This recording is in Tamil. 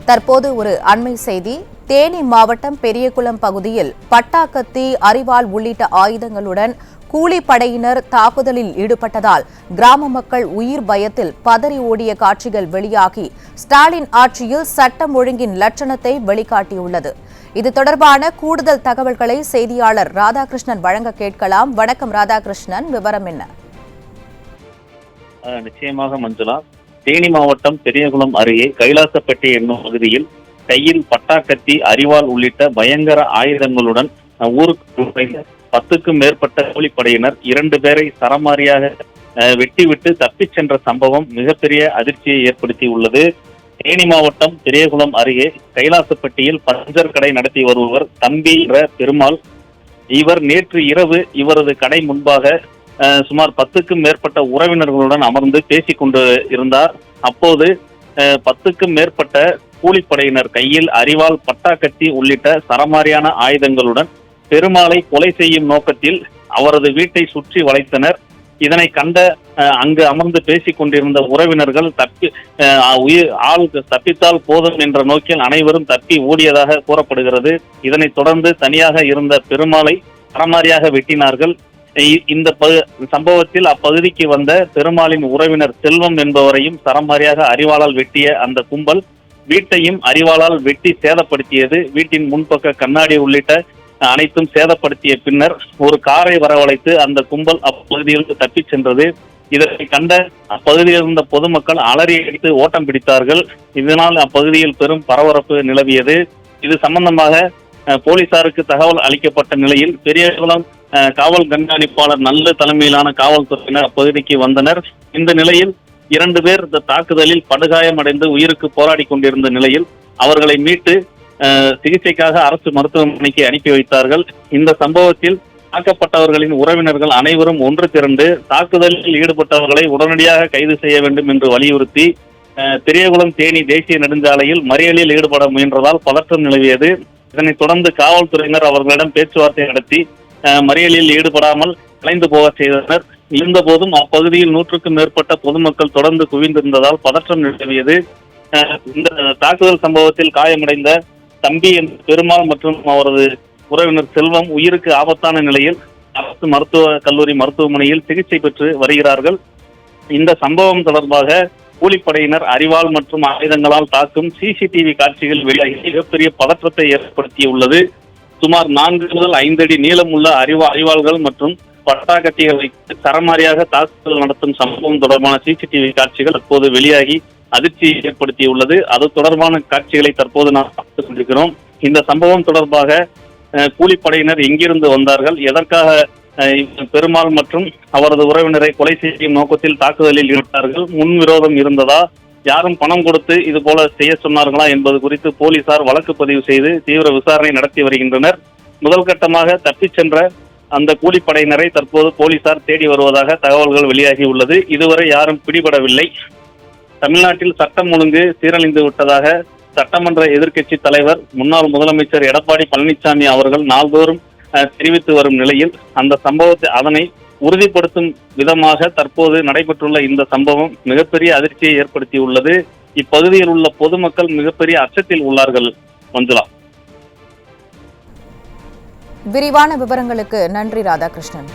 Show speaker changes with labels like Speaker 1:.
Speaker 1: தற்போது ஒரு அண்மை செய்தி. தேனி மாவட்டம் பெரியகுளம் பகுதியில் பட்டாக்கத்தி, அரிவாள் உள்ளிட்ட ஆயுதங்களுடன் கூலிப்படையினர் தாக்குதலில் ஈடுபட்டதால் கிராம மக்கள் உயிர் பயத்தில் பதறி ஓடிய காட்சிகள் வெளியாகி ஸ்டாலின் ஆட்சியில் சட்டம் ஒழுங்கின் லட்சணத்தை வெளிக்காட்டியுள்ளது. இது தொடர்பான கூடுதல் தகவல்களை செய்தியாளர் ராதாகிருஷ்ணன் வழங்க கேட்கலாம். வணக்கம் ராதாகிருஷ்ணன், விவரம் என்ன?
Speaker 2: நிச்சயமாக மஞ்சுளா, தேனி மாவட்டம் பெரியகுளம் அருகே கைலாசப்பட்டி என்னும் பகுதியில் கையில் பட்டாக்கத்தி, அரிவாள் உள்ளிட்ட பயங்கர ஆயுதங்களுடன் ஊருக்கு 10க்கும் மேற்பட்ட கூலிப்படையினர் 2 பேரை சரமாரியாக வெட்டிவிட்டு தப்பிச் சென்ற சம்பவம் மிகப்பெரிய அதிர்ச்சியை ஏற்படுத்தி உள்ளது. தேனி மாவட்டம் பெரியகுளம் அருகே கைலாசப்பட்டியில் பஞ்சர் கடை நடத்தி வருபவர் தம்பி என்ற பெருமாள். இவர் நேற்று இரவு இவரது கடை முன்பாக சுமார் 10க்கும் மேற்பட்ட உறவினர்களுடன் அமர்ந்து பேசிக் கொண்டு இருந்தார். அப்போது 10க்கும் மேற்பட்ட கூலிப்படையினர் கையில் அரிவாள், பட்டாக்கத்தி உள்ளிட்ட சரமாரியான ஆயுதங்களுடன் பெருமாளை கொலை செய்யும் நோக்கத்தில் அவரது வீட்டை சுற்றி வளைத்தனர். இதனை கண்ட அங்கு அமர்ந்து பேசிக் கொண்டிருந்த உறவினர்கள் தப்பித்தால் போதும் என்ற நோக்கில் அனைவரும் தப்பி ஓடியதாக கூறப்படுகிறது. இதனைத் தொடர்ந்து தனியாக இருந்த பெருமாளை சரமாரியாக வெட்டினார்கள். இந்த சம்பவத்தில் அப்பகுதிக்கு வந்த பெருமாளின் உறவினர் செல்வம் என்பவரையும் சரமாரியாக அரிவாளால் வெட்டிய அந்த கும்பல் வீட்டையும் அரிவாளால் வெட்டி சேதப்படுத்தியது. வீட்டின் முன்பக்க கண்ணாடி உள்ளிட்ட அனைத்தும் சேதப்படுத்திய பின்னர் ஒரு காரை வரவழைத்து அந்த கும்பல் அப்பகுதியிலிருந்து தப்பிச் சென்றது. இதனை கண்ட அப்பகுதியில் இருந்த பொதுமக்கள் அலறி அடித்து ஓட்டம் பிடித்தார்கள். இதனால் அப்பகுதியில் பெரும் பரபரப்பு நிலவியது. இது சம்பந்தமாக போலீசாருக்கு தகவல் அளிக்கப்பட்ட நிலையில் பெரியகுளம் காவல் கண்காணிப்பாளர் நல்ல தலைமையிலான காவல்துறையினர் அப்பகுதிக்கு வந்தனர். இந்த நிலையில் 2 பேர் இந்த தாக்குதலில் படுகாயமடைந்து உயிருக்கு போராடி கொண்டிருந்த நிலையில் அவர்களை மீட்டு சிகிச்சைக்காக அரசு மருத்துவமனைக்கு அனுப்பி வைத்தார்கள். இந்த சம்பவத்தில் தாக்கப்பட்டவர்களின் உறவினர்கள் அனைவரும் ஒன்று திரண்டு தாக்குதலில் ஈடுபட்டவர்களை உடனடியாக கைது செய்ய வேண்டும் என்று வலியுறுத்தி பெரியகுளம் தேனி தேசிய நெடுஞ்சாலையில் மறியலில் ஈடுபட முயன்றதால் பதற்றம் நிலவியது. இதனைத் தொடர்ந்து காவல்துறையினர் அவர்களிடம் பேச்சுவார்த்தை நடத்தி மறியலில் ஈடுபடாமல் கலைந்து போக செய்தனர். இருந்தபோதும் அப்பகுதியில் 100க்கும் மேற்பட்ட பொதுமக்கள் தொடர்ந்து குவிந்திருந்ததால் பதற்றம் நிலவியது. இந்த தாக்குதல் சம்பவத்தில் காயமடைந்த தம்பி என்ற பெருமாள் மற்றும் அவரது உறவினர் செல்வம் உயிருக்கு ஆபத்தான நிலையில் அரசு மருத்துவக் கல்லூரி மருத்துவமனையில் சிகிச்சை பெற்று வருகிறார்கள். இந்த சம்பவம் தொடர்பாக கூலிப்படையினர் அரிவாள் மற்றும் ஆயுதங்களால் தாக்கும் சிசிடிவி காட்சிகள் வெளியாகி மிகப்பெரிய பதற்றத்தை ஏற்படுத்தியுள்ளது. சுமார் 4 முதல் 5 அடி நீளம் உள்ள அரிவாள்கள் மற்றும் பட்டாக்கத்திகளை சரமாரியாக தாக்குதல் நடத்தும் சம்பவம் தொடர்பான சிசிடிவி காட்சிகள் தற்போது வெளியாகி அதிர்ச்சியை ஏற்படுத்தியுள்ளது. அது தொடர்பான காட்சிகளை தற்போது நாம் பார்த்துக் கொண்டிருக்கிறோம். இந்த சம்பவம் தொடர்பாக கூலிப்படையினர் எங்கிருந்து வந்தார்கள், எதற்காக பெருமாள் மற்றும் அவரது உறவினரை கொலை செய்யும் நோக்கத்தில் தாக்குதலில் ஈடுபட்டார்கள், முன்விரோதம் இருந்ததா, யாரும் பணம் கொடுத்து இது போல செய்ய சொன்னார்களா என்பது குறித்து போலீசார் வழக்கு பதிவு செய்து தீவிர விசாரணை நடத்தி வருகின்றனர். முதல் கட்டமாக தப்பிச் சென்ற அந்த கூலிப்படையினரை தற்போது போலீசார் தேடி வருவதாக தகவல்கள் வெளியாகி உள்ளது. இதுவரை யாரும் பிடிபடவில்லை. தமிழ்நாட்டில் சட்டம் ஒழுங்கு சீரழிந்து விட்டதாக சட்டமன்ற எதிர்க்கட்சி தலைவர் முன்னாள் முதலமைச்சர் எடப்பாடி பழனிசாமி அவர்கள் நாள்தோறும் தெரிவித்து வரும் நிலையில் அந்த சம்பவத்தை அதனை உறுதிப்படுத்தும் விதமாக தற்போது நடைபெற்றுள்ள இந்த சம்பவம் மிகப்பெரிய அதிர்ச்சியை ஏற்படுத்தியுள்ளது. இப்பகுதியில் உள்ள பொதுமக்கள் மிகப்பெரிய அச்சத்தில் உள்ளார்கள். மஞ்சுளா,
Speaker 1: விரிவான விவரங்களுக்கு நன்றி ராதாகிருஷ்ணன்.